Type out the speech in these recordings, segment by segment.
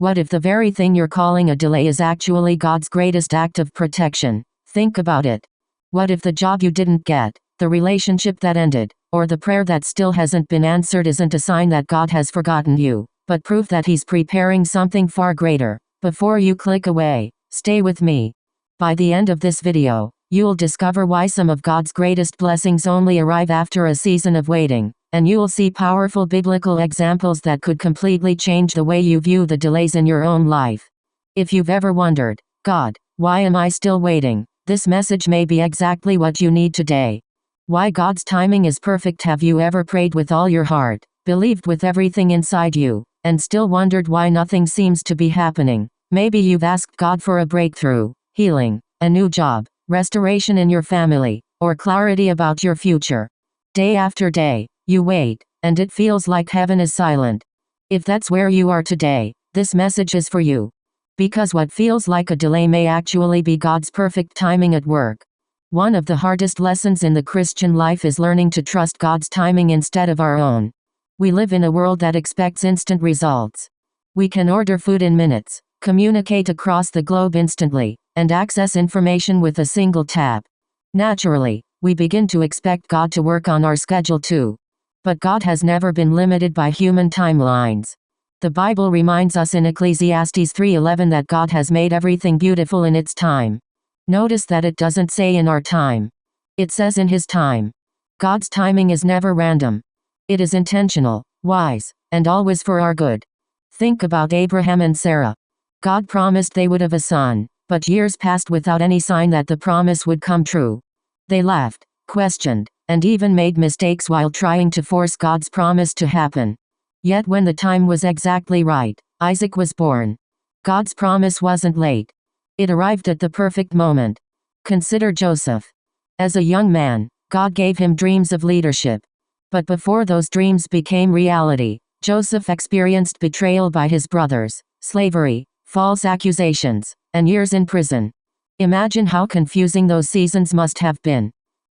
What if the very thing you're calling a delay is actually God's greatest act of protection? Think about it. What if the job you didn't get, the relationship that ended, or the prayer that still hasn't been answered isn't a sign that God has forgotten you, but proof that He's preparing something far greater? Before you click away, stay with me. By the end of this video, you'll discover why some of God's greatest blessings only arrive after a season of waiting, and you'll see powerful biblical examples that could completely change the way you view the delays in your own life. If you've ever wondered, God, why am I still waiting? This message may be exactly what you need today. Why God's timing is perfect. Have you ever prayed with all your heart, believed with everything inside you, and still wondered why nothing seems to be happening? Maybe you've asked God for a breakthrough, healing, a new job, restoration in your family, or clarity about your future. Day after day, you wait, and it feels like heaven is silent. If that's where you are today, this message is for you. Because what feels like a delay may actually be God's perfect timing at work. One of the hardest lessons in the Christian life is learning to trust God's timing instead of our own. We live in a world that expects instant results. We can order food in minutes, communicate across the globe instantly, and access information with a single tap. Naturally, we begin to expect God to work on our schedule too. But God has never been limited by human timelines. The Bible reminds us in Ecclesiastes 3:11 that God has made everything beautiful in its time. Notice that it doesn't say in our time. It says in His time. God's timing is never random. It is intentional, wise, and always for our good. Think about Abraham and Sarah. God promised they would have a son, but years passed without any sign that the promise would come true. They laughed, questioned, and even made mistakes while trying to force God's promise to happen. Yet when the time was exactly right, Isaac was born. God's promise wasn't late. It arrived at the perfect moment. Consider Joseph. As a young man, God gave him dreams of leadership. But before those dreams became reality, Joseph experienced betrayal by his brothers, slavery, false accusations, and years in prison. Imagine how confusing those seasons must have been.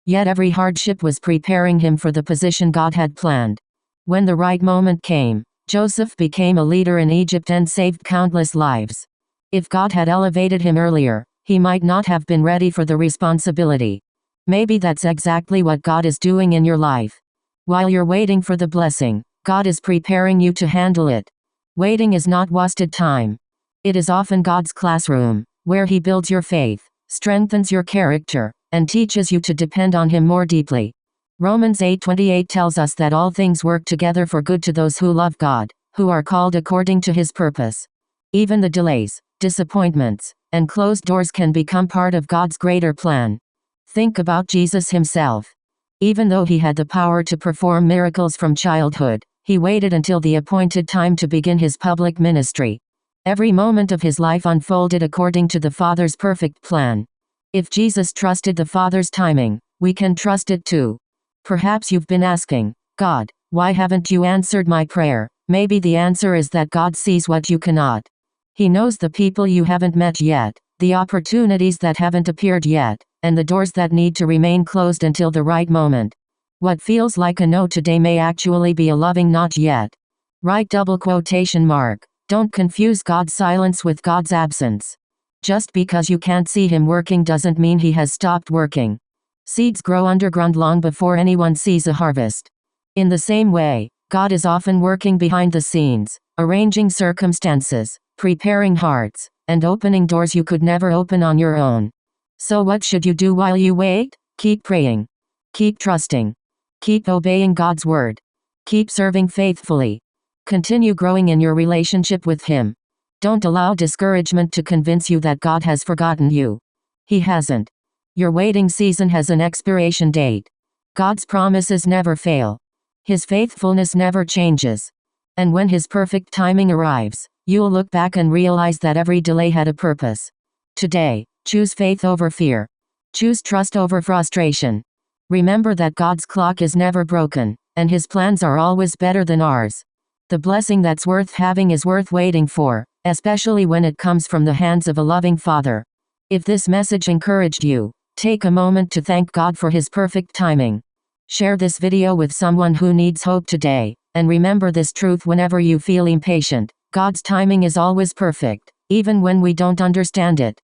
Yet every hardship was preparing him for the position God had planned. When the right moment came, Joseph became a leader in Egypt and saved countless lives. If God had elevated him earlier, he might not have been ready for the responsibility. Maybe that's exactly what God is doing in your life. While you're waiting for the blessing, God is preparing you to handle it. Waiting is not wasted time. It is often God's classroom, where He builds your faith, strengthens your character, and teaches you to depend on Him more deeply. Romans 8:28 tells us that all things work together for good to those who love God, who are called according to His purpose. Even the delays, disappointments, and closed doors can become part of God's greater plan. Think about Jesus Himself. Even though He had the power to perform miracles from childhood, He waited until the appointed time to begin His public ministry. Every moment of His life unfolded according to the Father's perfect plan. If Jesus trusted the Father's timing, we can trust it too. Perhaps you've been asking, God, why haven't you answered my prayer? Maybe the answer is that God sees what you cannot. He knows the people you haven't met yet, the opportunities that haven't appeared yet, and the doors that need to remain closed until the right moment. What feels like a no today may actually be a loving not yet. Write double quotation mark. Don't confuse God's silence with God's absence. Just because you can't see Him working doesn't mean He has stopped working. Seeds grow underground long before anyone sees a harvest. In the same way, God is often working behind the scenes, arranging circumstances, preparing hearts, and opening doors you could never open on your own. So what should you do while you wait? Keep praying. Keep trusting. Keep obeying God's word. Keep serving faithfully. Continue growing in your relationship with Him. Don't allow discouragement to convince you that God has forgotten you. He hasn't. Your waiting season has an expiration date. God's promises never fail. His faithfulness never changes. And when His perfect timing arrives, you'll look back and realize that every delay had a purpose. Today, choose faith over fear. Choose trust over frustration. Remember that God's clock is never broken, and His plans are always better than ours. The blessing that's worth having is worth waiting for, especially when it comes from the hands of a loving Father. If this message encouraged you, take a moment to thank God for His perfect timing. Share this video with someone who needs hope today, and remember this truth whenever you feel impatient. God's timing is always perfect, even when we don't understand it.